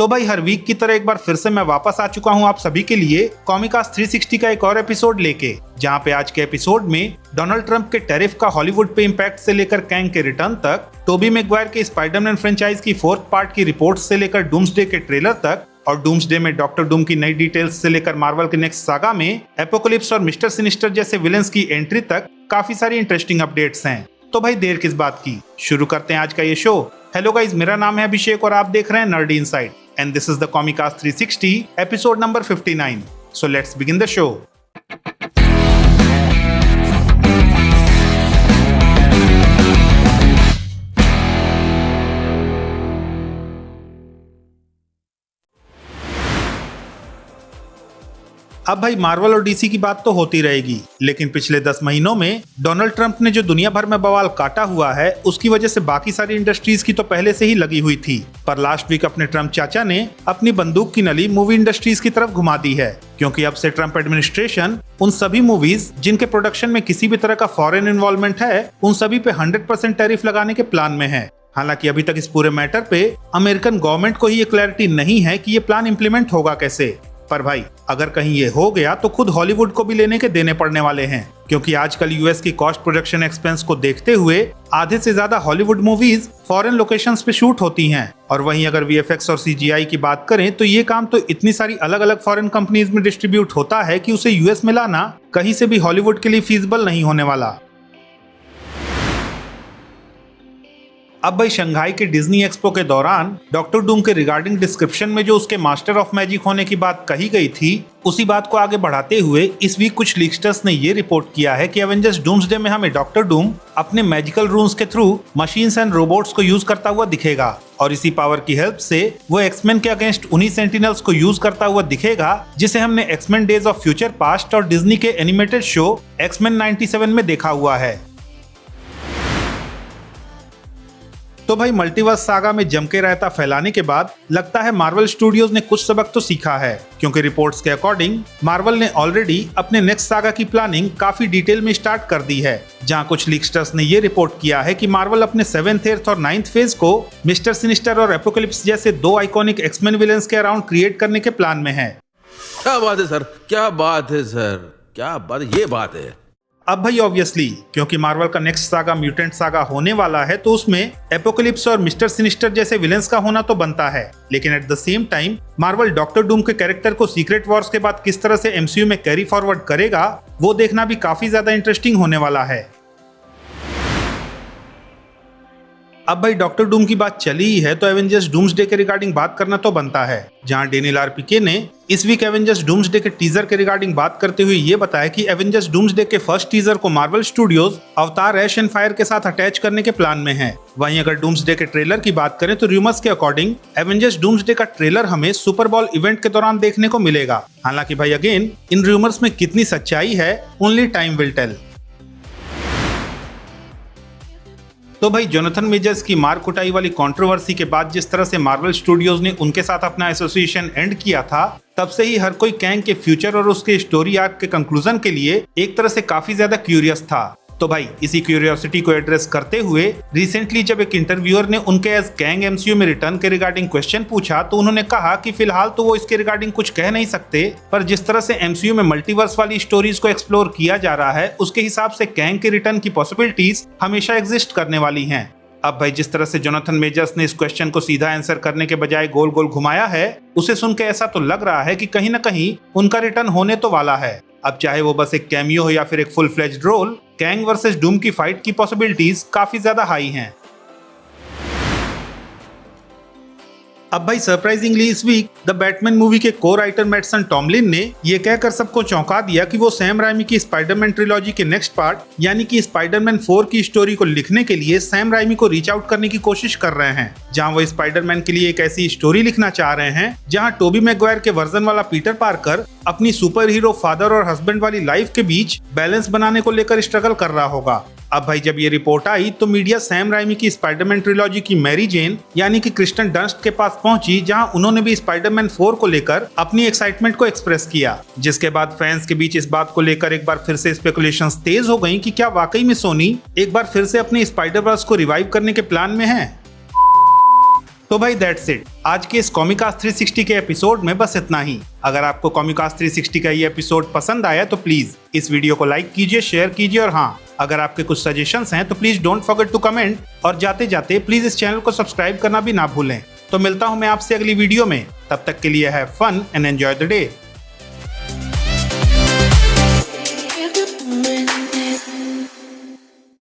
तो भाई हर वीक की तरह एक बार फिर से मैं वापस आ चुका हूं आप सभी के लिए कॉमिकास्ट 360 का एक और एपिसोड लेके, जहां पे आज के एपिसोड में डोनाल्ड ट्रंप के टैरिफ का हॉलीवुड पे इम्पैक्ट से लेकर कैंग के रिटर्न तक, टोबी मैगवायर के स्पाइडरमैन फ्रेंचाइज की 4th पार्ट की रिपोर्ट्स से लेकर डूम्सडे के ट्रेलर तक, और डूम्सडे में डॉक्टर डूम की नई डिटेल्स से लेकर मार्वल के नेक्स्ट सागा में एपोकलिप्स और मिस्टर सिनिस्टर जैसे विलेंस की एंट्री तक काफी सारी इंटरेस्टिंग अपडेट्स हैं। तो भाई देर किस बात की, शुरू करते हैं आज का ये शो। हेलो गाइस, मेरा नाम है अभिषेक और आप देख रहे हैं nerdy inside and this is the Comicast 360 episode number 59. So let's begin the show. अब भाई मार्वल और डीसी की बात तो होती रहेगी, लेकिन पिछले 10 महीनों में डोनाल्ड ट्रंप ने जो दुनिया भर में बवाल काटा हुआ है उसकी वजह से बाकी सारी इंडस्ट्रीज की तो पहले से ही लगी हुई थी, पर लास्ट वीक अपने ट्रंप चाचा ने अपनी बंदूक की नली मूवी इंडस्ट्रीज की तरफ घुमा दी है, क्योंकि अब से ट्रंप एडमिनिस्ट्रेशन उन सभी मूवीज जिनके प्रोडक्शन में किसी भी तरह का फॉरेन इन्वॉल्वमेंट है उन सभी पे 100% टैरिफ लगाने के प्लान में है। हालांकि अभी तक इस पूरे मैटर पे अमेरिकन गवर्नमेंट को ही ये क्लैरिटी नहीं है कि ये प्लान इम्प्लीमेंट होगा कैसे, पर भाई अगर कहीं ये हो गया तो खुद हॉलीवुड को भी लेने के देने पड़ने वाले हैं, क्योंकि आजकल यूएस की कॉस्ट प्रोडक्शन एक्सपेंस को देखते हुए आधे से ज्यादा हॉलीवुड मूवीज फॉरेन लोकेशंस पे शूट होती हैं, और वहीं अगर वीएफएक्स और सीजीआई की बात करें तो ये काम तो इतनी सारी अलग अलग फॉरेन कंपनीज में डिस्ट्रीब्यूट होता है कि उसे यूएस में लाना कहीं से भी हॉलीवुड के लिए फीसिबल नहीं होने वाला। अब भाई शंघाई के डिज्नी एक्सपो के दौरान डॉक्टर डूम के रिगार्डिंग डिस्क्रिप्शन में जो उसके मास्टर ऑफ मैजिक होने की बात कही गई थी, उसी बात को आगे बढ़ाते हुए इस वीक कुछ लीक्स्टर्स ने ये रिपोर्ट किया है कि एवेंजर्स डूम्सडे में हमें डॉक्टर डूम अपने मैजिकल रून्स के थ्रू मशीन्स एंड रोबोट्स को यूज करता हुआ दिखेगा, और इसी पावर की हेल्प से वो एक्समैन के अगेंस्ट उन्हीं सेंटिनल्स को यूज करता हुआ दिखेगा जिसे हमने X-Men days of future past और डिज्नी के एनिमेटेड शो एक्समैन 97 में देखा हुआ है। तो भाई मल्टीवर्स सागा में जम के रायता फैलाने के बाद लगता है मार्वल स्टूडियोज ने कुछ सबक तो सीखा है, क्योंकि रिपोर्ट्स के अकॉर्डिंग मार्वल ने ऑलरेडी अपने नेक्स्ट सागा की प्लानिंग काफी डिटेल में स्टार्ट कर दी है, जहां कुछ लीक्स्टर्स ने ये रिपोर्ट किया है कि मार्वल अपने 7th, 8th और 9th फेज को मिस्टर सिनिस्टर और एपोकलिप्स जैसे 2 आइकॉनिक एक्समैन विलेंस के अराउंड क्रिएट करने के प्लान में है। क्या बात है सर, क्या बात है सर, क्या बात, ये बात है। अब भाई ऑब्वियसली क्योंकि मार्वल का नेक्स्ट सागा म्यूटेंट सागा होने वाला है तो उसमें एपोकलिप्स और मिस्टर सिनिस्टर जैसे विलेंस का होना तो बनता है, लेकिन at the same time Marvel doctor Doom के कैरेक्टर को सीक्रेट वॉर्स के बाद किस तरह से एमसीयू में कैरी फॉरवर्ड करेगा वो देखना भी काफी ज्यादा इंटरेस्टिंग होने वाला है। अब भाई डॉक्टर डूम की बात चली ही है तो एवेंजर्स डूम्सडे के रिगार्डिंग बात करना तो बनता है, जहां डेनियल आरपीके ने इस वीक एवेंजर्स डूम्सडे के टीजर के रिगार्डिंग बात करते हुए ये बताया कि एवेंजर्स डूम्सडे के फर्स्ट टीजर को मार्वल स्टूडियोज अवतार ऐश एंड फायर के साथ अटैच करने के प्लान में है। वहीं अगर डूम्सडे के ट्रेलर की बात करें तो रूमर्स के अकॉर्डिंग एवेंजर्स डूम्सडे का ट्रेलर हमें सुपर बॉल इवेंट के दौरान देखने को मिलेगा। हालांकि भाई अगेन इन रूमर्स में कितनी सच्चाई है ओनली टाइम विल टेल। तो भाई जोनाथन मेजर्स की मार कुटाई वाली कंट्रोवर्सी के बाद जिस तरह से मार्वल स्टूडियोज ने उनके साथ अपना एसोसिएशन एंड किया था, तब से ही हर कोई कैंग के फ्यूचर और उसके स्टोरी आर्क के कंक्लूजन के लिए एक तरह से काफी ज्यादा क्यूरियस था। तो भाई इसी क्यूरियोसिटी को एड्रेस करते हुए रिसेंटली जब एक इंटरव्यूअर ने उनके एज कैंग एमसीयू में रिटर्न के रिगार्डिंग क्वेश्चन पूछा तो उन्होंने कहा कि फिलहाल तो वो इसके रिगार्डिंग कुछ कह नहीं सकते, पर जिस तरह से एमसीयू में मल्टीवर्स वाली स्टोरीज को एक्सप्लोर किया जा रहा है उसके हिसाब से कैंग के रिटर्न की पॉसिबिलिटीज हमेशा एग्जिस्ट करने वाली हैं। अब भाई जिस तरह से जोनाथन मेजर्स ने इस क्वेश्चन को सीधा आंसर करने के बजाय गोल गोल घुमाया है, उसे सुन के ऐसा तो लग रहा है कि कहीं ना कहीं उनका रिटर्न होने तो वाला है। अब चाहे वो बस एक कैमियो हो या फिर एक full fledged role, Kang versus Doom की फाइट की पॉसिबिलिटीज काफी ज्यादा हाई हैं। अब भाई सरप्राइजिंगली इस वीक द बैटमैन मूवी के को राइटर मैटसन टॉमलिन ने ये कहकर सबको चौंका दिया कि वो सैम राइमी की स्पाइडरमैन ट्रिलॉजी के नेक्स्ट पार्ट यानी कि स्पाइडरमैन 4 की स्टोरी को लिखने के लिए सैम राइमी को रीच आउट करने की कोशिश कर रहे हैं, जहां वो स्पाइडरमैन के लिए एक ऐसी स्टोरी लिखना चाह रहे हैं जहां टोबी मैगवायर के वर्जन वाला पीटर पार्कर अपनी सुपर हीरो फादर और हस्बैंड वाली लाइफ के बीच बैलेंस बनाने को लेकर स्ट्रगल कर रहा होगा। अब भाई जब ये रिपोर्ट आई तो मीडिया सैम राइमी की स्पाइडरमैन ट्रिलॉजी की मैरी जेन यानी कि क्रिस्टन डंस्ट के पास पहुंची, जहां उन्होंने भी स्पाइडरमैन 4 को लेकर अपनी एक्साइटमेंट को एक्सप्रेस किया, जिसके बाद फैंस के बीच इस बात को लेकर एक बार फिर से स्पेकुलेशंस तेज हो गई कि क्या वाकई में सोनी एक बार फिर से अपने स्पाइडरवर्स को रिवाइव करने के प्लान में है। तो भाई दैट्स इट, आज के इस कॉमिकास्ट 360 के एपिसोड में बस इतना ही। अगर आपको कॉमिकास्ट 360 का ये एपिसोड पसंद आया तो प्लीज इस वीडियो को लाइक कीजिए, शेयर कीजिए और हाँ, अगर आपके कुछ सजेशंस हैं तो please don't forget to comment और जाते जाते प्लीज इस चैनल को सब्सक्राइब करना भी ना भूलें। तो मिलता हूं मैं आपसे अगली वीडियो में, तब तक के लिए have fun and enjoy the day.